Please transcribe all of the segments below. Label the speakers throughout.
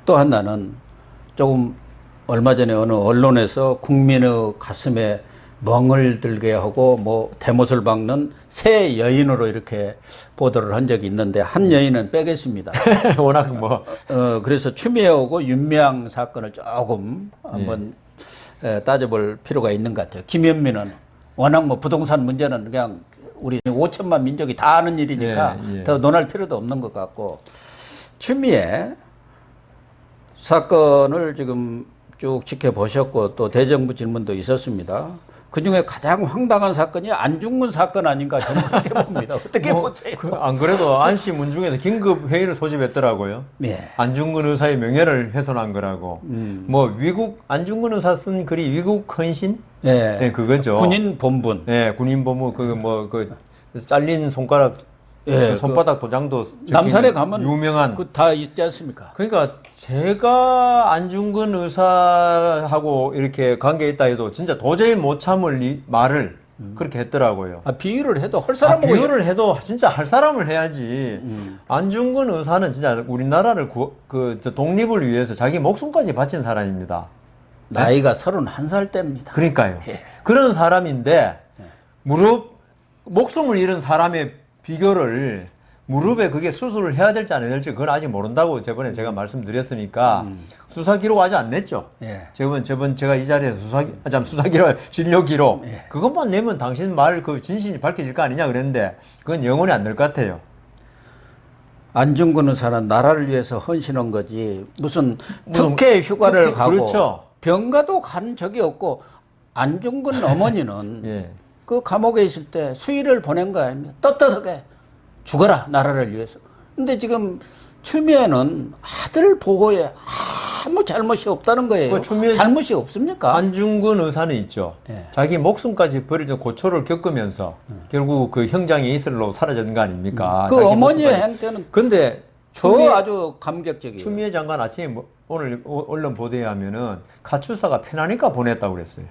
Speaker 1: 또 하나는 조금 얼마 전에 어느 언론에서 국민의 가슴에 멍을 들게 하고 뭐 대못을 박는 새 여인으로 이렇게 보도를 한 적이 있는데 한 여인은 빼겠습니다.
Speaker 2: 워낙 뭐.
Speaker 1: 그래서 추미애하고 윤미향 사건을 조금 한번 따져볼 필요가 있는 것 같아요. 김현민은 워낙 뭐 부동산 문제는 그냥 우리 5천만 민족이 다 아는 일이니까 더 논할 필요도 없는 것 같고, 추미애 사건을 지금 쭉 지켜보셨고 또 대정부 질문도 있었습니다. 그중에 가장 황당한 사건이 안중근 사건 아닌가 저는 그렇게 봅니다. 어떻게 보세요?
Speaker 2: 안 그래도 안씨 문중에도 긴급 회의를 소집했더라고요.
Speaker 1: 네.
Speaker 2: 안중근 의사의 명예를 훼손한 거라고. 뭐 안중근 의사 쓴 글이 위국 헌신?
Speaker 1: 네.
Speaker 2: 네, 그거죠.
Speaker 1: 군인 본분.
Speaker 2: 네, 군인 본분 그 잘린 손가락,
Speaker 1: 예,
Speaker 2: 그 손바닥 도장도
Speaker 1: 남산에 가면
Speaker 2: 유명한.
Speaker 1: 그 다 있지 않습니까?
Speaker 2: 그러니까 제가 안중근 의사하고 이렇게 관계 있다 해도 진짜 도저히 못 참을 이 말을 그렇게 했더라고요.
Speaker 1: 비유를 해도 할 사람은
Speaker 2: 비유를 해도 진짜 할 사람을 해야지. 안중근 의사는 진짜 우리나라를 독립을 위해서 자기 목숨까지 바친 사람입니다.
Speaker 1: 나이가 31살 때입니다.
Speaker 2: 그러니까요.
Speaker 1: 예.
Speaker 2: 그런 사람인데 목숨을 잃은 사람의 비교를 무릎에 그게 수술을 해야 될지 안 해야 될지 그건 아직 모른다고 저번에 제가 말씀드렸으니까 수사 기록 아직 안 냈죠.
Speaker 1: 예.
Speaker 2: 저번 제가 이 자리에서 수사 기록, 진료 기록 그것만 내면 당신 말 그 진실이 밝혀질 거 아니냐 그랬는데 그건 영원히 안 될 것 같아요.
Speaker 1: 안중근 의사는 나라를 위해서 헌신한 거지 무슨 특혜 휴가를 가고
Speaker 2: 그렇죠.
Speaker 1: 병가도 간 적이 없고, 안중근 어머니는
Speaker 2: 예.
Speaker 1: 그 감옥에 있을 때 수의를 보낸 거 아닙니까? 떳떳하게 죽어라 나라를 위해서. 근데 지금 추미애는 아들 보호에 아무 잘못이 없다는 거예요. 잘못이 없습니까?
Speaker 2: 안중근 의사는 있죠.
Speaker 1: 예.
Speaker 2: 자기 목숨까지 버리는 고초를 겪으면서 결국 그 형장의 이슬로 사라진 거 아닙니까?
Speaker 1: 그 어머니의 행태는
Speaker 2: 근데
Speaker 1: 아주 감격적이에요.
Speaker 2: 추미애 장관 아침에 오늘 언론 보도에 하면은 가출사가 편하니까 보냈다고 그랬어요.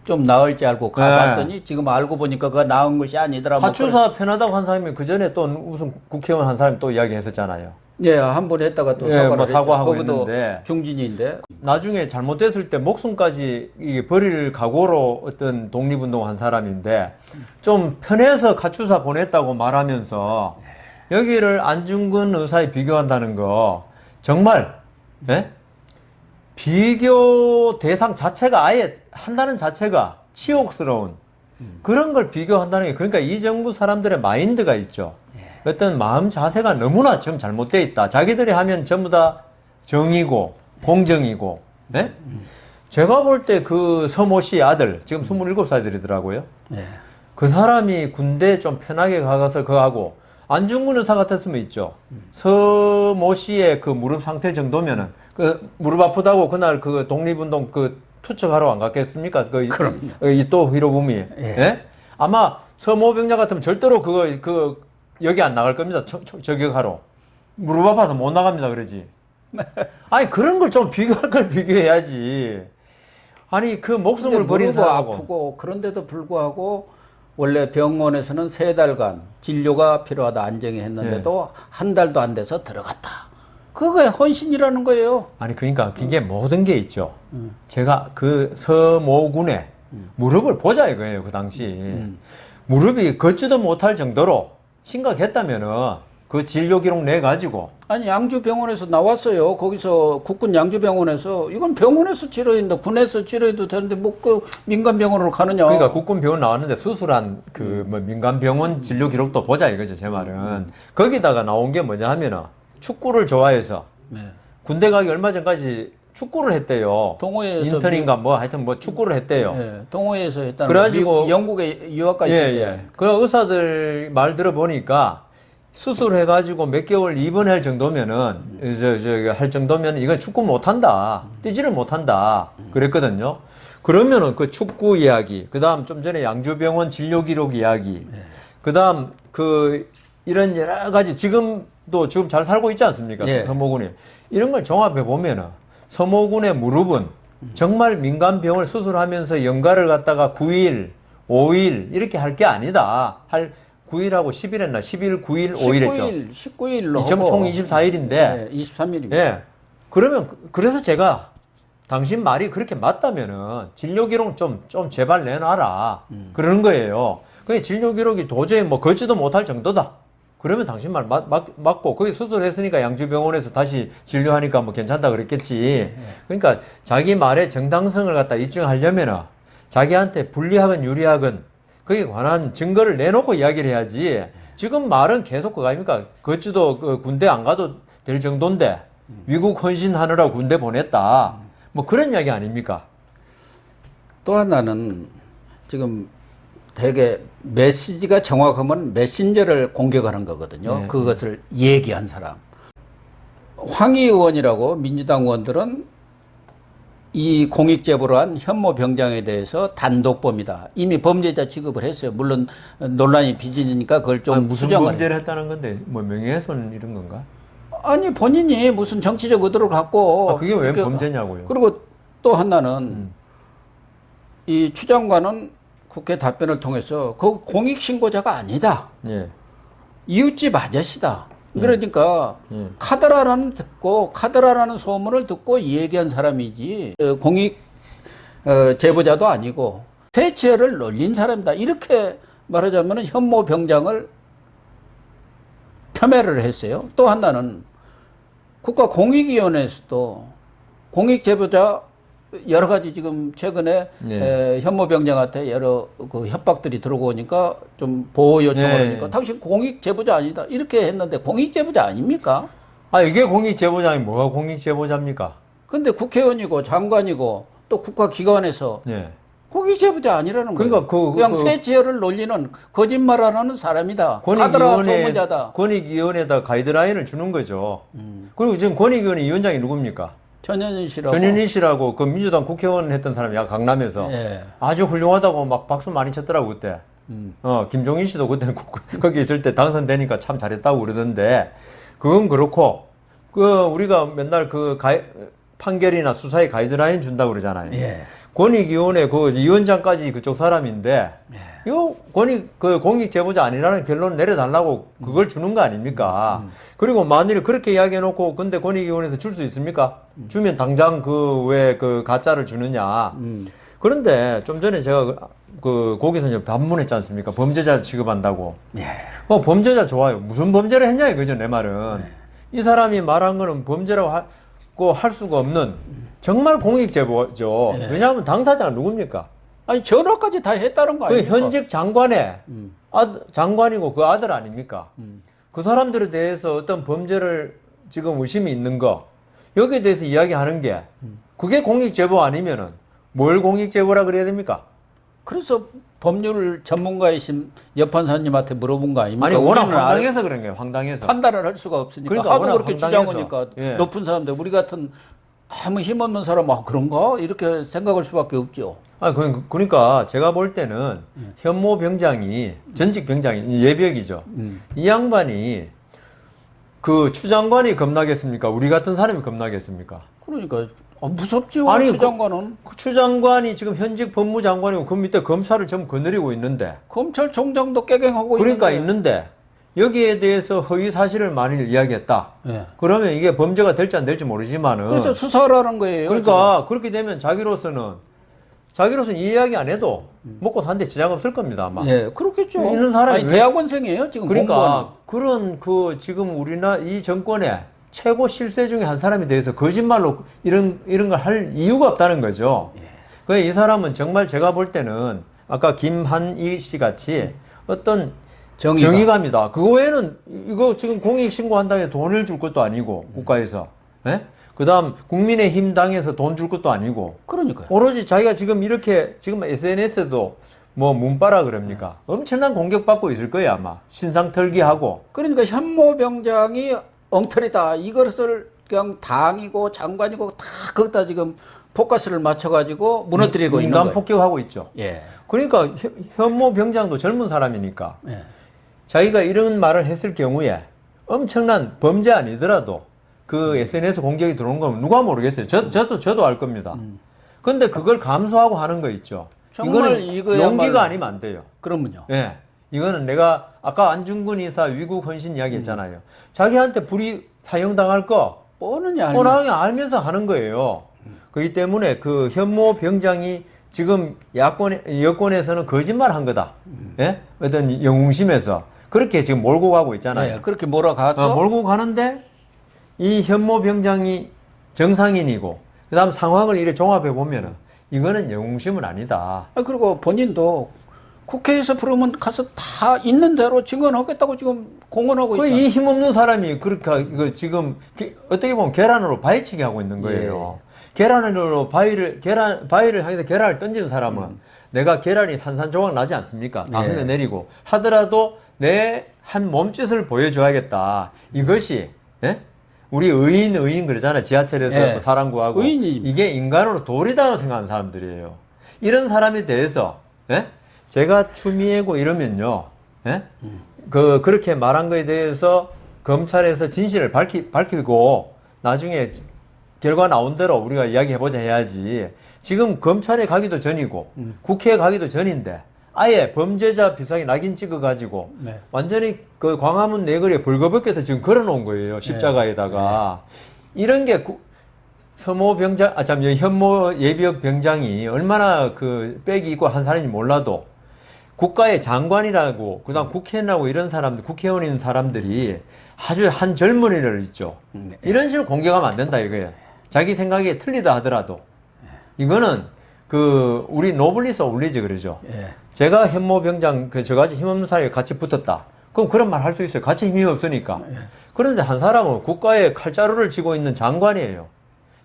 Speaker 1: 좀 나을지 알고 가봤더니 지금 알고 보니까 그거 나은 것이 아니더라.
Speaker 2: 가출사 편하다고 한 사람이 그 전에 또 무슨 국회의원 한 사람이 또 이야기했었잖아요.
Speaker 1: 예, 한 번 했다가 또
Speaker 2: 사과하고
Speaker 1: 거기도
Speaker 2: 있는데
Speaker 1: 중진인데
Speaker 2: 나중에 잘못됐을 때 목숨까지 이게 버릴 각오로 어떤 독립운동 한 사람인데 좀 편해서 가출사 보냈다고 말하면서 여기를 안중근 의사에 비교한다는 거 정말 비교 대상 자체가 아예 한다는 자체가 치욕스러운 그런 걸 비교한다는 게 그러니까 이 정부 사람들의 마인드가 있죠. 어떤 마음 자세가 너무나 좀 잘못되어 있다. 자기들이 하면 전부 다 정의고 공정이고. 제가 볼 때 그 서모 씨 아들 지금 27살들이더라고요. 그 사람이 군대 좀 편하게 가서 그거 하고 안중근 의사 같았으면 있죠. 서모 씨의 그 무릎 상태 정도면은 그 무릎 아프다고 그날 그 독립운동 그 투척하러 안 갔겠습니까? 또 히로부미. 예? 아마 서모 병자 같으면 절대로 여기 안 나갈 겁니다. 저격하러. 무릎 아파서 못 나갑니다. 그러지. 아니 그런 걸 좀 비교할 걸 비교해야지. 아니 그 목숨을 버린 사람하고
Speaker 1: 아프고 그런데도 불구하고 원래 병원에서는 3달간 진료가 필요하다 안정이 했는데도 한 달도 안 돼서 들어갔다. 그게 헌신이라는 거예요.
Speaker 2: 아니 그러니까 이게 모든 게 있죠. 제가 그 서모군의 무릎을 보자 이거예요. 그 당시 무릎이 걷지도 못할 정도로 심각했다면은 그 진료 기록 내 가지고
Speaker 1: 아니 양주병원에서 나왔어요. 거기서 국군 양주병원에서 이건 병원에서 치료인데 군에서 치료해도 되는데 뭐 그 민간병원으로 가느냐.
Speaker 2: 그러니까 국군 병원 나왔는데 수술한 그 뭐 민간병원 진료 기록도 보자 이거죠. 제 말은 거기다가 나온 게 뭐냐 하면은 축구를 좋아해서 군대 가기 얼마 전까지 축구를 했대요.
Speaker 1: 동호회에서
Speaker 2: 인턴인가 뭐 하여튼 뭐 축구를 했대요.
Speaker 1: 동호회에서 했다는.
Speaker 2: 그래가지고
Speaker 1: 영국에 유학까지 있대.
Speaker 2: 그 의사들 말 들어보니까 수술해가지고 몇 개월 입원할 정도면은 할 정도면 이건 축구 못한다, 뛰지를 못한다 그랬거든요. 그러면은 그 축구 이야기, 그다음 좀 전에 양주병원 진료 기록 이야기, 그다음 그 이런 여러 가지 지금 잘 살고 있지 않습니까? 서모군이 이런 걸 종합해 보면은 서모군의 무릎은 정말 민간병원을 수술하면서 연가를 갖다가 9일, 5일 이렇게 할 게 아니다. 9일하고 10일 했나? 10일, 9일, 5일 했죠.
Speaker 1: 19일로
Speaker 2: 총 24일인데.
Speaker 1: 23일입니다.
Speaker 2: 예. 그러면 그래서 제가 당신 말이 그렇게 맞다면은 진료 기록 좀 제발 내놔라. 그러는 거예요. 그게 진료 기록이 도저히 뭐 걷지도 못할 정도다. 그러면 당신 말 맞고 거기 수술했으니까 양주병원에서 다시 진료하니까 뭐 괜찮다 그랬겠지. 그러니까 자기 말의 정당성을 갖다 입증하려면은 자기한테 불리하건 유리하건 거기에 관한 증거를 내놓고 이야기를 해야지. 지금 말은 계속 그거 아닙니까? 걷지도 그 군대 안 가도 될 정도인데 위국 헌신하느라고 군대 보냈다. 뭐 그런 이야기 아닙니까?
Speaker 1: 또 하나는 지금 되게 메시지가 정확하면 메신저를 공격하는 거거든요.
Speaker 2: 네.
Speaker 1: 그것을 얘기한 사람. 황희 의원이라고 민주당 의원들은 이 공익제보를 한 현모 병장에 대해서 단독범이다. 이미 범죄자 취급을 했어요. 물론 논란이 빚어지니까 그걸 좀
Speaker 2: 아니, 무슨
Speaker 1: 수정을
Speaker 2: 범죄를 했다는 건데 뭐 명예훼손 이런 건가?
Speaker 1: 아니 본인이 무슨 정치적 의도를 갖고
Speaker 2: 그게 왜
Speaker 1: 그렇게-
Speaker 2: 범죄냐고요?
Speaker 1: 그리고 또 하나는 이 추 장관은 국회 답변을 통해서 그 공익신고자가 아니다.
Speaker 2: 예.
Speaker 1: 이웃집 아저씨다. 그러니까 카드라라는 소문을 듣고 얘기한 사람이지 공익 제보자도 아니고 퇴치를 놀린 사람이다. 이렇게 말하자면 현모 병장을 폄훼를 했어요. 또 하나는 국가공익위원회에서도 공익제보자 여러 가지 지금 최근에 현모 병장한테 여러 그 협박들이 들어오고 오니까 좀 보호 요청을 하니까 당신 공익 제보자 아니다 이렇게 했는데 공익 제보자 아닙니까?
Speaker 2: 아 이게 공익 제보자니 뭐가 공익 제보자입니까?
Speaker 1: 근데 국회의원이고 장관이고 또 국가기관에서
Speaker 2: 예.
Speaker 1: 공익 제보자 아니라는 거예요.
Speaker 2: 그러니까
Speaker 1: 그냥 쇠지혈을 놀리는 거짓말하는 사람이다. 카드라
Speaker 2: 권익위원회
Speaker 1: 소문자다.
Speaker 2: 권익위원회에다 가이드라인을 주는 거죠. 그리고 지금 권익위원회 위원장이 누굽니까?
Speaker 1: 전현희 씨라고.
Speaker 2: 전윤희 씨라고 그 민주당 국회의원 했던 사람이 강남에서
Speaker 1: 예.
Speaker 2: 아주 훌륭하다고 막 박수 많이 쳤더라고 그때. 김종인 씨도 그때 거기 있을 때 당선되니까 참 잘했다고 그러던데 그건 그렇고 그 우리가 맨날 그 판결이나 수사에 가이드라인 준다고 그러잖아요.
Speaker 1: 예.
Speaker 2: 권익위원회 그 위원장까지 그쪽 사람인데 이거 공익 제보자 아니라는 결론 내려달라고 그걸 주는 거 아닙니까? 그리고 만일 그렇게 이야기해놓고 근데 권익위원회에서 줄 수 있습니까? 주면 당장 그 왜 그 가짜를 주느냐? 그런데 좀 전에 제가 거기서 반문했지 않습니까? 범죄자 취급한다고. 범죄자 좋아요. 무슨 범죄를 했냐 이거죠 내 말은. 이 사람이 말한 거는 범죄라고 할 수가 없는 정말 공익 제보죠. 왜냐하면 당사자가 누굽니까?
Speaker 1: 아니 전화까지 다 했다는 거
Speaker 2: 그
Speaker 1: 아닙니까?
Speaker 2: 현직 장관의 장관이고 그 아들 아닙니까? 그 사람들에 대해서 어떤 범죄를 지금 의심이 있는 거 여기에 대해서 이야기하는 게 그게 공익 제보 아니면은 뭘 공익 제보라 그래야 됩니까?
Speaker 1: 그래서 법률 전문가이신 여판사님한테 물어본 거 아닙니까?
Speaker 2: 아니 워낙
Speaker 1: 우리는
Speaker 2: 황당해서 그런 거예요. 황당해서.
Speaker 1: 판단을 할 수가 없으니까
Speaker 2: 그러니까
Speaker 1: 하도
Speaker 2: 워낙
Speaker 1: 그렇게
Speaker 2: 황당해서.
Speaker 1: 주장하니까
Speaker 2: 예.
Speaker 1: 높은 사람들 우리 같은 아무 힘없는 사람 그런가 이렇게 생각할 수밖에 없죠.
Speaker 2: 그러니까 제가 볼 때는 현모 병장이 전직 병장이 예비역이죠. 이 양반이 그 추 장관이 겁나겠습니까? 우리 같은 사람이 겁나겠습니까?
Speaker 1: 그러니까 무섭죠.
Speaker 2: 아니,
Speaker 1: 추 장관은
Speaker 2: 추 장관이 지금 현직 법무장관이고 그 밑에 검사를 전부 거느리고 있는데
Speaker 1: 검찰총장도 깨갱하고
Speaker 2: 그러니까
Speaker 1: 있는데.
Speaker 2: 있는데 여기에 대해서 허위 사실을 만일 이야기했다.
Speaker 1: 예.
Speaker 2: 그러면 이게 범죄가 될지 안 될지 모르지만은
Speaker 1: 그래서 수사라는 거예요.
Speaker 2: 그러니까 그렇게 되면 자기로서는 이 이야기 안 해도 먹고 사는데 지장 없을 겁니다 아마.
Speaker 1: 예, 그렇겠죠.
Speaker 2: 있는 사람이
Speaker 1: 아니,
Speaker 2: 왜-
Speaker 1: 대학원생이에요 지금 공무원.
Speaker 2: 그러니까 그런 지금 우리나라 이 정권의 최고 실세 중에 한 사람에 대해서 거짓말로 이런 걸 할 이유가 없다는 거죠. 그래서 이 사람은 정말 제가 볼 때는 아까 김한일 씨 같이 어떤 정의감이다. 그거 외에는 이거 지금 공익 신고한다고 해서 돈을 줄 것도 아니고 국가에서. 예? 그다음 국민의힘 당에서 돈 줄 것도 아니고.
Speaker 1: 그러니까요.
Speaker 2: 오로지 자기가 지금 이렇게 지금 SNS에도 뭐 문바라 그럽니까? 엄청난 공격받고 있을 거예요 아마. 신상 털기하고.
Speaker 1: 그러니까 현모 병장이 엉터리다. 이것을 그냥 당이고 장관이고 다 거기다 지금 포커스를 맞춰가지고 무너뜨리고 있는
Speaker 2: 인간
Speaker 1: 거예요.
Speaker 2: 폭격하고 있죠.
Speaker 1: 예.
Speaker 2: 그러니까 현모 병장도 젊은 사람이니까
Speaker 1: 예.
Speaker 2: 자기가 이런 말을 했을 경우에 엄청난 범죄 아니더라도 그 SNS 공격이 들어오는 건 누가 모르겠어요. 저도 알 겁니다. 근데 그걸 감수하고 하는 거 있죠.
Speaker 1: 정말
Speaker 2: 이거는 용기가 아니면 안 돼요.
Speaker 1: 그러면요.
Speaker 2: 예. 이거는 내가 아까 안중근 이사 위국 헌신 이야기 했잖아요. 자기한테 불이 사형당할 거
Speaker 1: 뻔하게 알면.
Speaker 2: 뻔하게 알면서 하는 거예요. 그렇기 때문에 그 현모 병장이 지금 여권에서는 거짓말 한 거다. 예? 어떤 영웅심에서 그렇게 지금 몰고 가고 있잖아요.
Speaker 1: 네, 그렇게 몰아가서
Speaker 2: 몰고 가는데 이 현모 병장이 정상인이고 그다음 상황을 이렇게 종합해 보면은 이거는 영웅심은 아니다.
Speaker 1: 그리고 본인도 국회에서 부르면 가서 다 있는 대로 증언하겠다고 지금 공언하고 있잖아요.
Speaker 2: 이 힘없는 사람이 그렇게 이거 지금 어떻게 보면 계란으로 바위치기 하고 있는 거예요. 계란으로 바위를 향해서 계란을 던지는 사람은 내가 계란이 산산조각 나지 않습니까? 다 흘러내리고 하더라도 내 한 몸짓을 보여줘야겠다. 이것이 예? 우리 의인 그러잖아요. 지하철에서 뭐 사람 구하고
Speaker 1: 의인이
Speaker 2: 이게 인간으로 도리다고 생각하는 사람들이에요. 이런 사람에 대해서 예? 제가 추미애고 이러면요. 예? 그렇게 말한 거에 대해서 검찰에서 진실을 밝히고 나중에 결과 나온 대로 우리가 이야기해보자 해야지. 지금 검찰에 가기도 전이고 국회에 가기도 전인데 아예 범죄자 비상에 낙인 찍어가지고 완전히 그 광화문 내거리에 벌거벗겨서 지금 걸어놓은 거예요. 십자가에다가. 이런 게 현모 예비역 병장이 얼마나 그 빽이 있고 한 사람인지 몰라도 국가의 장관이라고 그다음 국회의원이라고 이런 사람들 국회의원인 사람들이 아주 한 젊은이를 있죠. 이런 식으로 공격하면 안 된다 이거예요. 자기 생각이 틀리다 하더라도 이거는 그 우리 노블리스 오블리지 그러죠. 제가 현모 병장 저같이 힘없는 사람이 같이 붙었다. 그럼 그런 말 할 수 있어요. 같이 힘이 없으니까. 그런데 한 사람은 국가의 칼자루를 쥐고 있는 장관이에요.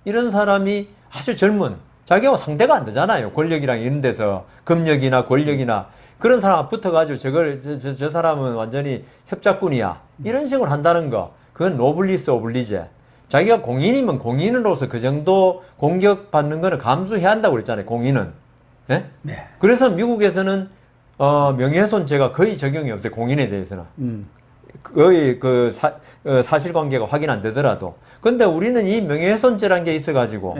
Speaker 2: 이런 사람이 아주 젊은 자기하고 상대가 안 되잖아요. 권력이랑 이런 데서 금력이나 권력이나 그런 사람 붙어가지고 저 사람은 완전히 협작꾼이야. 이런 식으로 한다는 거. 그건 노블리스 오블리제. 자기가 공인이면 공인으로서 그 정도 공격받는 거는 감수해야 한다고 그랬잖아요. 공인은. 예?
Speaker 1: 네.
Speaker 2: 그래서 미국에서는 명예훼손죄가 거의 적용이 없어요. 공인에 대해서는. 거의 사실관계가 확인 안 되더라도. 근데 우리는 이 명예훼손죄라는 게 있어가지고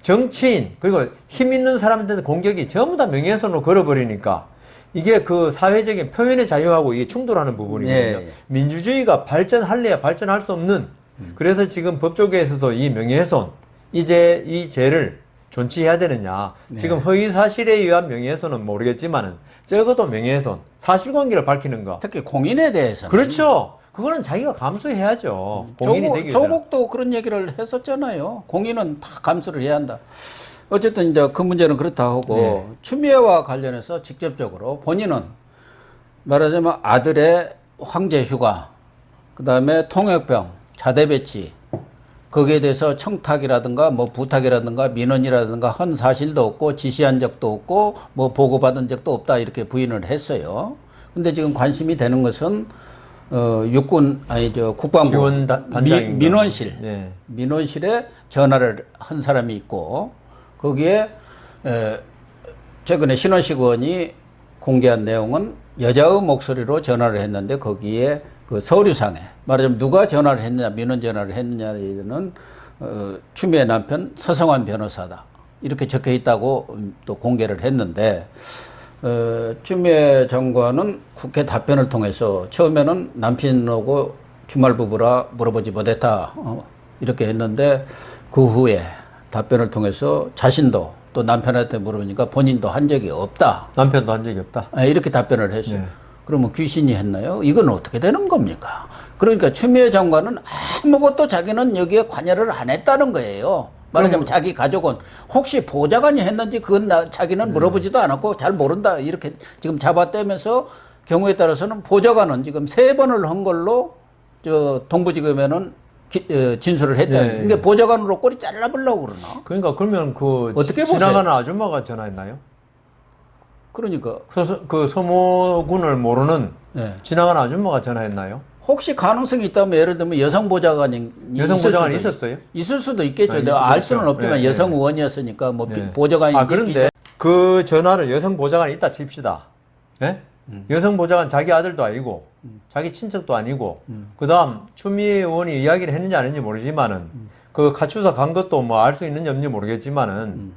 Speaker 2: 정치인 그리고 힘 있는 사람들한테 공격이 전부 다 명예훼손으로 걸어버리니까 이게 그 사회적인 표현의 자유하고 이게 충돌하는 부분이거든요. 민주주의가 발전할래야 발전할 수 없는. 그래서 지금 법조계에서도 이 명예훼손 이 죄를 존치해야 되느냐. 지금 허위 사실에 의한 명예훼손은 모르겠지만은 적어도 명예훼손 사실관계를 밝히는 거.
Speaker 1: 특히 공인에 대해서는
Speaker 2: 그렇죠. 그거는 자기가 감수해야죠. 공인이 되기 위해서.
Speaker 1: 조국도 그런 얘기를 했었잖아요. 공인은 다 감수를 해야 한다. 어쨌든 이제 그 문제는 그렇다 하고 추미애와 관련해서 직접적으로 본인은 말하자면 아들의 황제 휴가, 그다음에 통역병, 자대 배치 거기에 대해서 청탁이라든가 뭐 부탁이라든가 민원이라든가 한 사실도 없고 지시한 적도 없고 뭐 보고받은 적도 없다 이렇게 부인을 했어요. 근데 지금 관심이 되는 것은 국방부
Speaker 2: 지원 반장인가?
Speaker 1: 민원실 민원실에 전화를 한 사람이 있고 거기에 최근에 신원식 의원이 공개한 내용은 여자의 목소리로 전화를 했는데 거기에 그 서류상에 말하자면 누가 전화를 했느냐 민원 전화를 했느냐는 추미애 남편 서성환 변호사다 이렇게 적혀 있다고 또 공개를 했는데 추미애 장관은 국회 답변을 통해서 처음에는 남편하고 주말 부부라 물어보지 못했다 이렇게 했는데 그 후에 답변을 통해서 자신도 또 남편한테 물어보니까 본인도 한 적이 없다.
Speaker 2: 남편도 한 적이 없다.
Speaker 1: 이렇게 답변을 했어요. 그러면 귀신이 했나요? 이건 어떻게 되는 겁니까? 그러니까 추미애 장관은 아무것도 자기는 여기에 관여를 안 했다는 거예요. 말하자면 자기 가족은 혹시 보좌관이 했는지 그건 자기는 물어보지도 않았고 잘 모른다 이렇게 지금 잡아떼면서 경우에 따라서는 보좌관은 지금 3번을 한 걸로 동부지검에는 진술을 했다는 거예요. 그러니까 보좌관으로 꼬리 잘라보려고 그러나?
Speaker 2: 그러니까 그러면
Speaker 1: 어떻게
Speaker 2: 지나가는 아줌마가 전화했나요?
Speaker 1: 그러니까
Speaker 2: 그 서모군을 모르는 지나가는 아줌마가 전화했나요?
Speaker 1: 혹시 가능성이 있다면 예를 들면 여성 보좌관이
Speaker 2: 있었어요?
Speaker 1: 있을 수도 있겠죠. 내가 알 수는 없지만 여성 의원이었으니까 뭐 보좌관이
Speaker 2: 그런데 그 전화를 여성 보좌관이 있다 칩시다. 여성 보좌관 자기 아들도 아니고 자기 친척도 아니고 그다음 추미애 의원이 이야기를 했는지 안 했는지 모르지만은 그 카투사 간 것도 뭐 알 수 있는지 없는지 모르겠지만은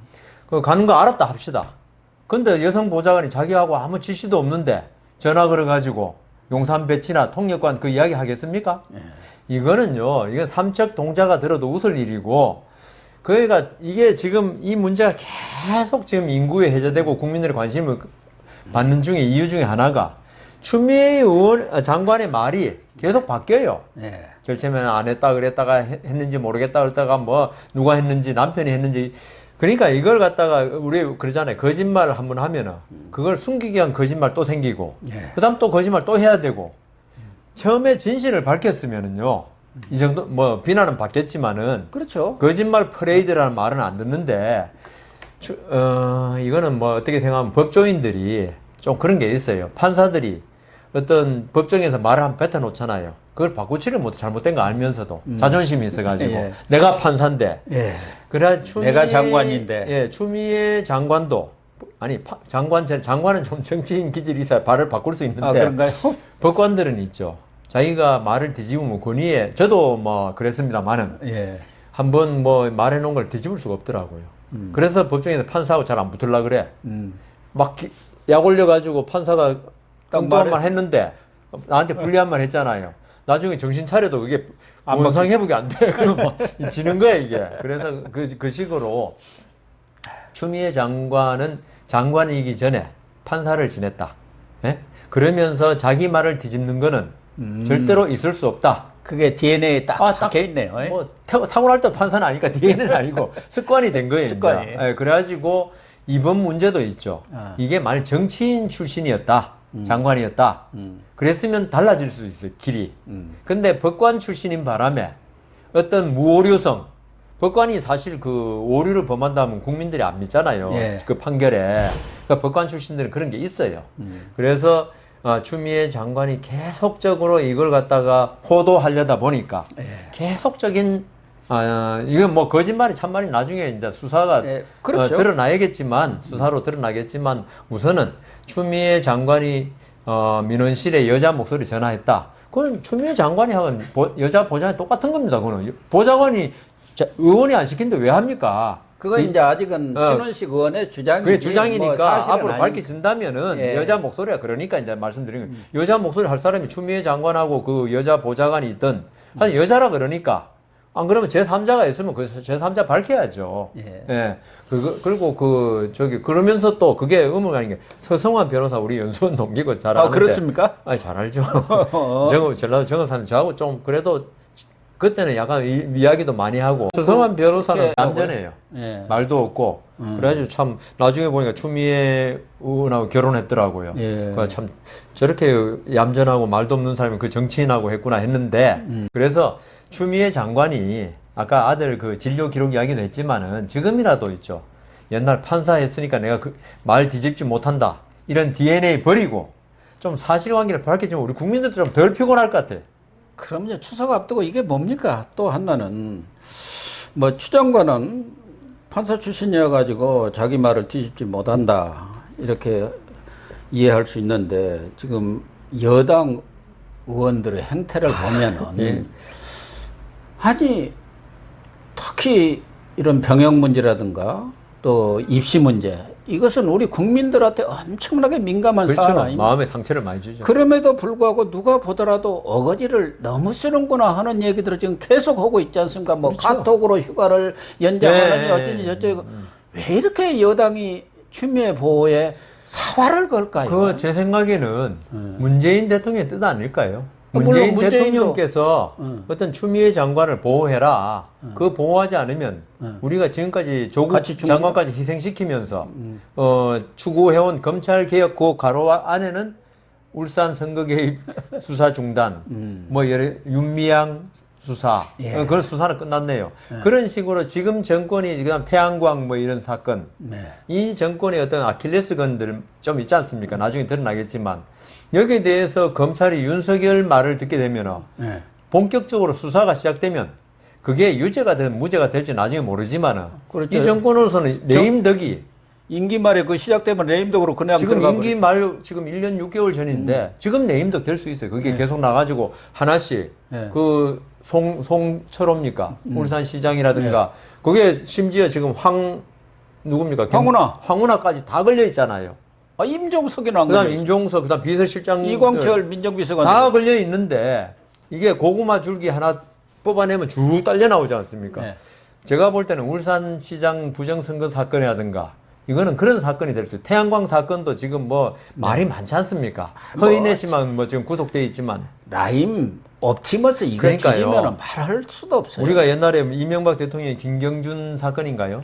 Speaker 2: 그 가는 거 알았다 합시다. 근데 여성 보좌관이 자기하고 아무 지시도 없는데 전화 걸어가지고 용산 배치나 통역관 그 이야기 하겠습니까? 이거는요, 이건 삼척 동자가 들어도 웃을 일이고, 그러니까 이게 지금 이 문제가 계속 지금 인구에 해제되고 국민들의 관심을 받는 중에 이유 중에 하나가 추미애 장관의 말이 계속 바뀌어요.
Speaker 1: 예.
Speaker 2: 절체면 안 했다 그랬다가 했는지 모르겠다 그랬다가 뭐 누가 했는지 남편이 했는지 그러니까 이걸 갖다가 우리 그러잖아요. 거짓말을 한번 하면은 그걸 숨기기 위한 거짓말 또 생기고
Speaker 1: 예.
Speaker 2: 그다음 또 거짓말 또 해야 되고 처음에 진실을 밝혔으면은요. 이 정도 뭐 비난은 받겠지만은
Speaker 1: 그렇죠.
Speaker 2: 거짓말 퍼레이드라는 말은 안 듣는데 이거는 뭐 어떻게 생각하면 법조인들이 좀 그런 게 있어요. 판사들이 어떤 법정에서 말을 한번 뱉어놓잖아요. 그걸 바꾸지를 못해 잘못된 거 알면서도 자존심이 있어가지고
Speaker 1: 예.
Speaker 2: 내가 판사인데
Speaker 1: 예.
Speaker 2: 그래
Speaker 1: 내가 장관인데.
Speaker 2: 예, 추미애 장관도 아니 장관은 좀 정치인 기질이 있어야 말을 바꿀 수 있는데
Speaker 1: 아, 그런가요?
Speaker 2: 법관들은 있죠. 자기가 말을 뒤집으면 권위에 저도 뭐 그랬습니다만은
Speaker 1: 예.
Speaker 2: 한번 뭐 말해놓은 걸 뒤집을 수가 없더라고요. 그래서 법정에서 판사하고 잘 안 붙으려 그래. 막 약 올려가지고 판사가 엉뚱한 말 했는데 나한테 불리한 말 했잖아요. 나중에 정신 차려도 그게 원상 회복이 안 돼. 그러면 막 지는 거야 이게. 그래서 그 식으로 추미애 장관은 장관이기 전에 판사를 지냈다. 예? 그러면서 자기 말을 뒤집는 거는 절대로 있을 수 없다.
Speaker 1: 그게 DNA에 딱 박혀 있네요.
Speaker 2: 뭐 타고날 때 판사는 아니까 DNA는 아니고 습관이 된 거예요.
Speaker 1: 습관이.
Speaker 2: 이제. 예, 그래가지고 이번 문제도 있죠. 이게 만약 정치인 출신이었다. 장관이었다. 그랬으면 달라질 수 있어요. 길이. 근데 법관 출신인 바람에 어떤 무오류성 법관이 사실 그 오류를 범한다면 국민들이 안 믿잖아요.
Speaker 1: 예.
Speaker 2: 그 판결에. 그러니까 법관 출신들은 그런 게 있어요. 그래서 추미애 장관이 계속적으로 이걸 갖다가 호도하려다 보니까 계속적인 이건 뭐 거짓말이 참말이 나중에 이제 수사가
Speaker 1: 그렇죠.
Speaker 2: 드러나야겠지만 수사로 드러나겠지만 우선은 추미애 장관이 민원실에 여자 목소리 전화했다. 그건 추미애 장관이 하는 여자 보좌관이 똑같은 겁니다. 그거는 보좌관이 의원이 안 시킨데 왜 합니까?
Speaker 1: 그거 이제 아직은 신원식 의원의 주장이지.
Speaker 2: 그게 주장이니까
Speaker 1: 뭐
Speaker 2: 앞으로
Speaker 1: 아니-
Speaker 2: 밝혀진다면은
Speaker 1: 예.
Speaker 2: 여자 목소리가 그러니까 이제 말씀드린 거예요. 여자 목소리 할 사람이 추미애 장관하고 그 여자 보좌관이 있던 한 여자라 그러니까 안 그러면 제3자가 있으면 그 제3자 밝혀야죠.
Speaker 1: 예.
Speaker 2: 그리고 그러면서 또 그게 의무가 아닌 게 서성환 변호사 우리 연수원 동기고 잘 아는데.
Speaker 1: 그렇습니까?
Speaker 2: 아니 잘 알죠. 전라도 정읍사님 저하고 좀 그래도 그때는 약간 이야기도 많이 하고 서성환 변호사는 얌전해요.
Speaker 1: 예.
Speaker 2: 말도 없고 그래가지고 참 나중에 보니까 추미애 의원하고 결혼했더라고요.
Speaker 1: 예.
Speaker 2: 참 저렇게 얌전하고 말도 없는 사람이 그 정치인하고 했구나 했는데 그래서 추미애 장관이 아까 아들 그 진료 기록 이야기도 했지만은 지금이라도 있죠. 옛날 판사했으니까 내가 그 말 뒤집지 못한다 이런 DNA 버리고 좀 사실관계를 밝혀주면 우리 국민들도 좀 덜 피곤할 것 같아.
Speaker 1: 그럼 이제 추석 앞두고 이게 뭡니까? 또 하나는 뭐 추 장관은 판사 출신이어 가지고 자기 말을 뒤집지 못한다 이렇게 이해할 수 있는데 지금 여당 의원들의 행태를 보면은 아니 특히 이런 병역 문제라든가 또 입시 문제 이것은 우리 국민들한테 엄청나게 민감한 사안
Speaker 2: 그렇죠.
Speaker 1: 아닙니까?
Speaker 2: 마음에 상처를 많이 주죠.
Speaker 1: 그럼에도 불구하고 누가 보더라도 어거지를 너무 쓰는구나 하는 얘기들을 지금 계속 하고 있지 않습니까? 뭐 카톡으로 휴가를 연장하느니
Speaker 2: 네.
Speaker 1: 어쩌니 저쩌니 왜 이렇게 여당이 추미애 보호에 사활을 걸까요?
Speaker 2: 그 제 생각에는 문재인 대통령의 뜻 아닐까요?
Speaker 1: 물론
Speaker 2: 문재인
Speaker 1: 문재인도-
Speaker 2: 대통령께서 어떤 추미애 장관을 보호해라. 그 보호하지 않으면 우리가 지금까지 조국
Speaker 1: 같이
Speaker 2: 장관까지 희생시키면서 추구해온 검찰 개혁 그 가로 안에는 울산 선거 개입 수사 중단, 뭐 윤미향 수사 그런 수사는 끝났네요. 그런 식으로 지금 정권이 그다음 태양광 뭐 이런 사건 이 정권의 어떤 아킬레스건들 좀 있지 않습니까? 나중에 드러나겠지만 여기에 대해서 검찰이 윤석열 말을 듣게 되면 본격적으로 수사가 시작되면 그게 유죄가 되든 무죄가 될지 나중에 모르지만은
Speaker 1: 그렇죠.
Speaker 2: 이 정권으로서는 레임덕이
Speaker 1: 임기 말에 그 시작되면 레임덕으로 그냥
Speaker 2: 지금
Speaker 1: 들어가
Speaker 2: 임기
Speaker 1: 버리죠.
Speaker 2: 말 지금 1년 6개월 전인데 지금 내임덕 될 수 있어요. 그게 계속 나가지고 하나씩 그 송철호입니까? 울산시장이라든가 그게 심지어 지금 누굽니까?
Speaker 1: 황운하.
Speaker 2: 황운하까지 다 걸려 있잖아요.
Speaker 1: 아, 임종석이나 안
Speaker 2: 그다음
Speaker 1: 걸려 있어.
Speaker 2: 임종석, 그다음 비서실장
Speaker 1: 이광철 민정비서관
Speaker 2: 다 걸려 있는데 이게 고구마 줄기 하나 뽑아내면 쭉 딸려 나오지 않습니까?
Speaker 1: 네.
Speaker 2: 제가 볼 때는 울산시장 부정선거 사건이라든가 이거는 그런 사건이 될 수 있어요. 태양광 사건도 지금 뭐 말이 많지 않습니까? 허인혜 씨만 뭐 지금 구속돼 있지만
Speaker 1: 라임 옵티머스 이거
Speaker 2: 그러니까요.
Speaker 1: 죽이면 말할 수도 없어요.
Speaker 2: 우리가 옛날에 이명박 대통령의 김경준 사건인가요?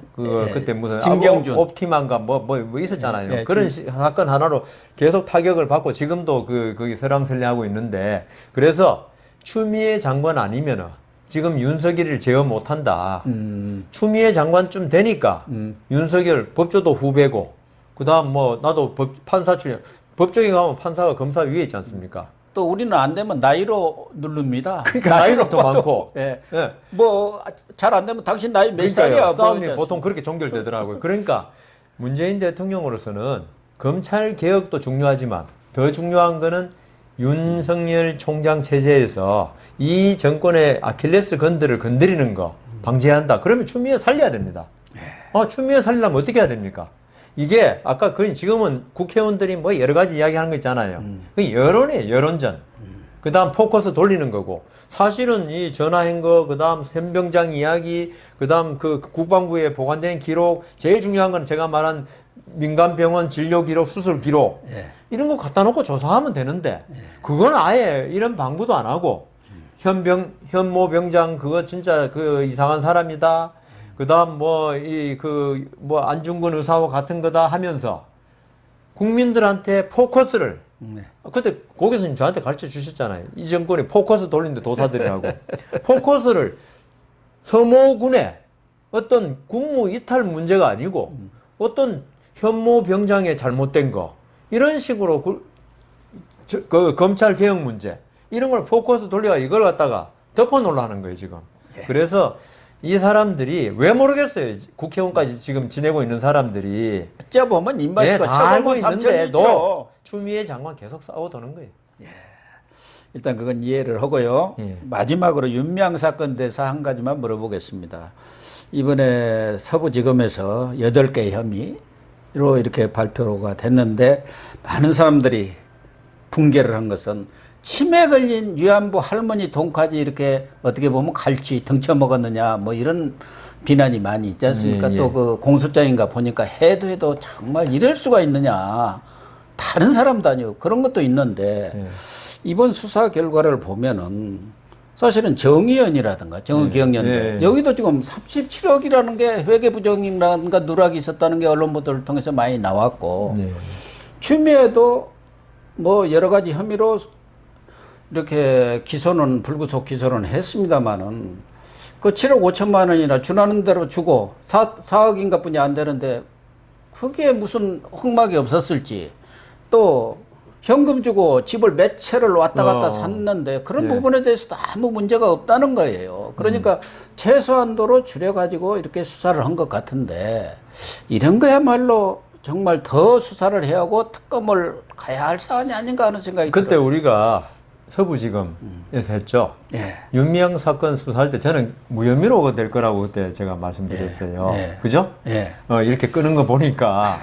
Speaker 2: 그때 무슨
Speaker 1: 김경준.
Speaker 2: 옵티만가 뭐 있었잖아요.
Speaker 1: 예,
Speaker 2: 그런 사건 하나로 계속 타격을 받고 지금도 거기 설왕설래하고 있는데 그래서 추미애 장관 아니면은 지금 윤석열을 제어 못한다. 추미애 장관쯤 되니까 윤석열 법조도 후배고 그다음 뭐 나도 판사 출신 법정에 가면 판사가 검사 위에 있지 않습니까?
Speaker 1: 또 우리는 안 되면 나이로 누릅니다.
Speaker 2: 그러니까 나이도 더 많고.
Speaker 1: 예.
Speaker 2: 예.
Speaker 1: 뭐 잘 안 되면 당신 나이 몇 살이야?
Speaker 2: 그러니까요.
Speaker 1: 뭐
Speaker 2: 싸움이
Speaker 1: 이러지
Speaker 2: 보통 그렇게 종결되더라고요. 그러니까 문재인 대통령으로서는 검찰 개혁도 중요하지만 더 중요한 거는 윤석열 총장 체제에서 이 정권의 아킬레스 건들을 건드리는 거 방지해야 한다. 그러면 추미애 살려야 됩니다. 추미애 살리려면 어떻게 해야 됩니까? 이게 아까 지금은 국회의원들이 뭐 여러 가지 이야기하는 거 있잖아요. 그 여론이에요, 여론전. 그다음 포커스 돌리는 거고 사실은 이 전화한 거, 그다음 현병장 이야기, 그다음 그 국방부에 보관된 기록, 제일 중요한 건 제가 말한 민간병원 진료 기록, 수술 기록 이런 거 갖다 놓고 조사하면 되는데 그건 아예 이런 방구도 안 하고 현모 병장 그거 진짜 그 이상한 사람이다. 그다음 안중근 의사와 같은 거다 하면서 국민들한테 포커스를 그때 고 교수님 저한테 가르쳐 주셨잖아요. 이 정권이 포커스 돌리는데 도사들이라고. 포커스를 서모군의 어떤 국무 이탈 문제가 아니고 어떤 현모 병장의 잘못된 거 이런 식으로 그 검찰 개혁 문제 이런 걸 포커스 돌려가 이걸 갖다가 덮어 놓으려는 거예요 지금. 그래서 이 사람들이 왜 모르겠어요. 국회의원까지 지금 지내고 있는 사람들이
Speaker 1: 어쩌보면 입맛이가
Speaker 2: 다 알고 있는데도
Speaker 1: 삼천이죠.
Speaker 2: 추미애 장관 계속 싸워도는 거예요.
Speaker 1: 일단 그건 이해를 하고요.
Speaker 2: 예.
Speaker 1: 마지막으로 윤미향 사건 대해서 한 가지만 물어보겠습니다. 이번에 서부지검에서 8개 혐의로 이렇게 발표가 됐는데 많은 사람들이 붕괴를 한 것은 치매 걸린 위안부 할머니 돈까지 이렇게 어떻게 보면 갈취 등쳐 먹었느냐 뭐 이런 비난이 많이 있지 않습니까?
Speaker 2: 예.
Speaker 1: 또 그 공소장인가 보니까 해도 정말 이럴 수가 있느냐. 다른 사람도 아니고 그런 것도 있는데 이번 수사 결과를 보면은 사실은 정의연이라든가 정의기억연대 여기도 지금 37억이라는 게 회계부정이라든가 누락이 있었다는 게 언론 보도를 통해서 많이 나왔고 추미애도 뭐 여러 가지 혐의로 이렇게 불구속 기소는 했습니다만은 그 7억 5천만 원이나 주라는 대로 주고 4억인가 뿐이 안 되는데 그게 무슨 흑막이 없었을지 또 현금 주고 집을 몇 채를 왔다 갔다 샀는데 그런 부분에 대해서도 아무 문제가 없다는 거예요. 그러니까 최소한도로 줄여가지고 이렇게 수사를 한 것 같은데 이런 거야말로 정말 더 수사를 해야 하고 특검을 가야 할 사안이 아닌가 하는 생각이
Speaker 2: 그때
Speaker 1: 들어요.
Speaker 2: 우리가 서부지검에서 했죠.
Speaker 1: 예.
Speaker 2: 윤미향 사건 수사할 때 저는 무혐의로 될 거라고 그때 제가 말씀드렸어요.
Speaker 1: 예.
Speaker 2: 그죠?
Speaker 1: 예.
Speaker 2: 이렇게 끄는 거 보니까.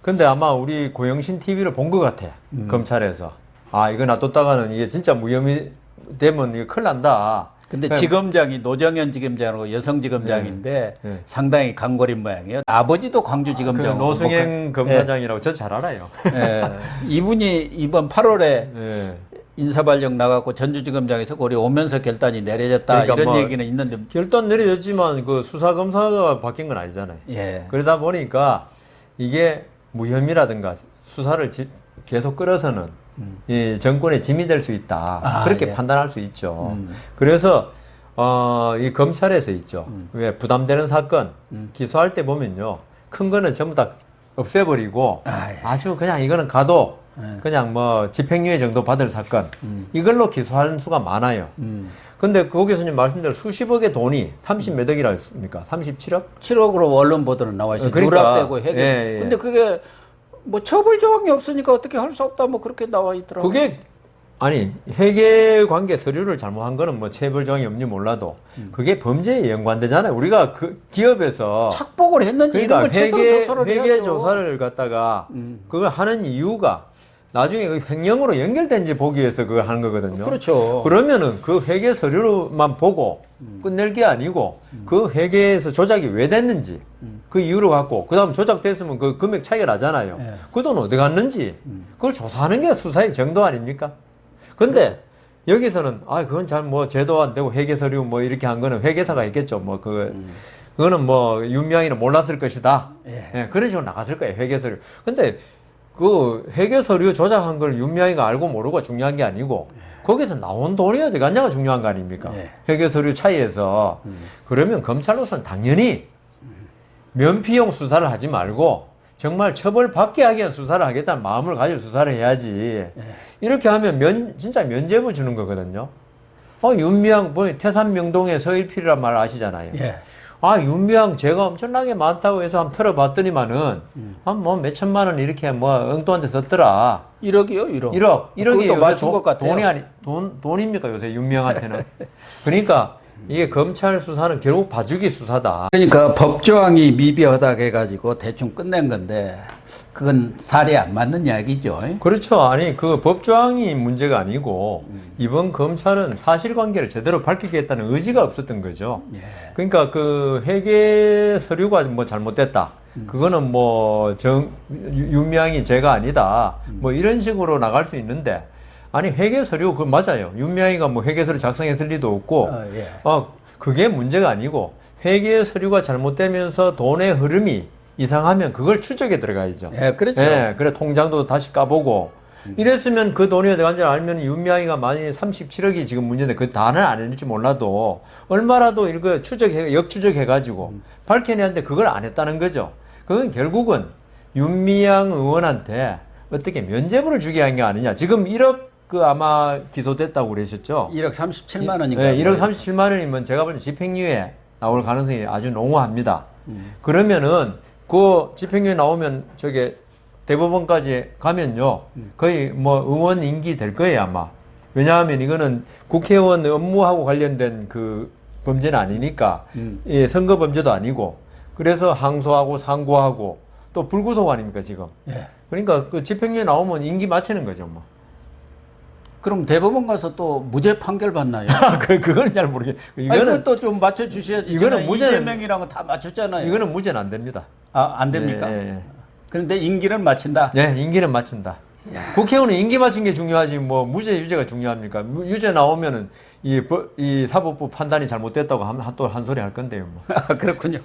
Speaker 2: 근데 아마 우리 고영신 TV를 본 것 같아. 검찰에서. 이거 놔뒀다가는 이게 진짜 무혐의 되면 이거 큰일 난다.
Speaker 1: 근데 지검장이 노정현 지검장하고 여성지검장인데 상당히 강골인 모양이에요. 아버지도 광주지검장.
Speaker 2: 노승행 검사장이라고 저 잘 알아요.
Speaker 1: 이분이 이번 8월에
Speaker 2: 예.
Speaker 1: 인사발령 나갔고 전주지검장에서 거기 오면서 결단이 내려졌다
Speaker 2: 그러니까
Speaker 1: 이런
Speaker 2: 뭐
Speaker 1: 얘기는 있는데
Speaker 2: 결단 내려졌지만 그 수사검사가 바뀐 건 아니잖아요.
Speaker 1: 예.
Speaker 2: 그러다 보니까 이게 무혐의라든가 수사를 계속 끌어서는 이 정권의 짐이 될 수 있다. 그렇게 판단할 수 있죠. 그래서 이 검찰에서 있죠. 왜 부담되는 사건 기소할 때 보면요. 큰 거는 전부 다 없애버리고 아주 그냥 이거는 가도 그냥 뭐 집행유예 정도 받을 사건 이걸로 기소하는 수가 많아요. 근데 고 교수님 말씀대로 수십억의 돈이 30몇 억이라 했습니까? 37억?
Speaker 1: 7억으로 언론 보도는 나와 있어요.
Speaker 2: 그러니까,
Speaker 1: 누락되고 해결.
Speaker 2: 예, 예.
Speaker 1: 근데 그게 뭐 처벌 조항이 없으니까 어떻게 할 수 없다 뭐 그렇게 나와 있더라고요.
Speaker 2: 그게 아니 회계 관계 서류를 잘못한 거는 뭐 체벌 조항이 없는지 몰라도 그게 범죄에 연관되잖아요. 우리가 그 기업에서
Speaker 1: 착복을 했는지 이런
Speaker 2: 그러니까
Speaker 1: 걸 제대로 조사를
Speaker 2: 회계
Speaker 1: 해야죠.
Speaker 2: 조사를 갖다가 그걸 하는 이유가 나중에 그 횡령으로 연결된지 보기 위해서 그걸 하는 거거든요.
Speaker 1: 그렇죠.
Speaker 2: 그러면은 그 회계 서류만 보고 끝낼 게 아니고 그 회계에서 조작이 왜 됐는지 그 이유를 갖고 그다음 조작됐으면 그 금액 차이가 나잖아요.
Speaker 1: 예.
Speaker 2: 그 돈 어디 갔는지 그걸 조사하는 게 수사의 정도 아닙니까? 근데 여기서는 아 그건 잘 뭐 제도 안 되고 회계 서류 뭐 이렇게 한 거는 회계사가 했겠죠. 뭐 그거는 뭐 윤미향이는 몰랐을 것이다. 예, 그런 식으로 나갔을 거예요. 회계 서류. 근데 그 회계 서류 조작한 걸 윤미향이가 알고 모르고 중요한 게 아니고 거기서 나온 돈이 어디 갔냐가 중요한 거 아닙니까? 회계 서류 차이에서 그러면 검찰로서는 당연히 면피용 수사를 하지 말고 정말 처벌받게 하기 위한 수사를 하겠다는 마음을 가지고 수사를 해야지. 이렇게 하면 진짜 면죄부 주는 거거든요. 윤미향, 뭐, 태산명동의 서일필이란 말 아시잖아요.
Speaker 1: 예.
Speaker 2: 아, 윤미향 죄가 엄청나게 많다고 해서 한번 털어봤더니만은, 한 뭐 몇천만 원 이렇게 뭐 엉뚱한 데 썼더라.
Speaker 1: 1억이요, 1억.
Speaker 2: 1억이
Speaker 1: 그것도 맞춘 것 같아요.
Speaker 2: 돈입니까, 요새 윤미향한테는. 그러니까 이게 검찰 수사는 결국 봐주기 수사다.
Speaker 1: 그러니까 법조항이 미비하다고 해가지고 대충 끝낸 건데 그건 사례에 안 맞는 이야기죠.
Speaker 2: 그렇죠. 아니, 그 법조항이 문제가 아니고, 이번 검찰은 사실관계를 제대로 밝히겠다는 의지가 없었던 거죠.
Speaker 1: 예.
Speaker 2: 그러니까 그 회계 서류가 뭐 잘못됐다. 그거는 뭐 윤미향이 죄가 아니다. 뭐 이런 식으로 나갈 수 있는데, 아니, 회계 서류, 그거 맞아요. 윤미향이가 뭐 회계 서류 작성했을 리도 없고,
Speaker 1: 예.
Speaker 2: 그게 문제가 아니고, 회계 서류가 잘못되면서 돈의 흐름이 이상하면 그걸 추적에 들어가야죠.
Speaker 1: 예, 그렇죠.
Speaker 2: 예, 그래, 통장도 다시 까보고. 이랬으면 그 돈이 어디 간지 알면 윤미향이가 만약에 37억이 지금 문제인데 그 다는 안 했는지 몰라도 얼마라도 이거 역추적해가지고 밝혀내는데 그걸 안 했다는 거죠. 그건 결국은 윤미향 의원한테 어떻게 면죄부를 주게 한 게 아니냐. 지금 1억 그 아마 기소됐다고 그러셨죠?
Speaker 1: 1억 37만 원인가?
Speaker 2: 네, 1억 37만 원이면 제가 볼 때 집행유예 나올 가능성이 아주 농후합니다. 그러면은 그 집행유예 나오면 저게 대법원까지 가면요. 거의 뭐 의원 임기 될 거예요, 아마. 왜냐하면 이거는 국회의원 업무하고 관련된 그 범죄는 아니니까 예, 선거 범죄도 아니고 그래서 항소하고 상고하고 또 불구속 아닙니까, 지금.
Speaker 1: 예.
Speaker 2: 그러니까 그 집행유예 나오면 임기 마치는 거죠, 뭐.
Speaker 1: 그럼 대법원 가서 또 무죄 판결 받나요?
Speaker 2: 그거는 잘 모르겠어요. 이거는,
Speaker 1: 그것도 좀 맞춰 주셔야지.
Speaker 2: 이거는 무죄는-
Speaker 1: 이재명이랑은 다 맞췄잖아요.
Speaker 2: 이거는 무죄는 안 됩니다.
Speaker 1: 아, 안 됩니까?
Speaker 2: 예, 예.
Speaker 1: 그런데 임기는 마친다.
Speaker 2: 네, 임기는 마친다. 국회의원은 임기 마친 게 중요하지 뭐 무죄 유죄가 중요합니까? 유죄 나오면은 이 사법부 판단이 잘못됐다고 또 한 소리 할 건데요. 뭐.
Speaker 1: 그렇군요.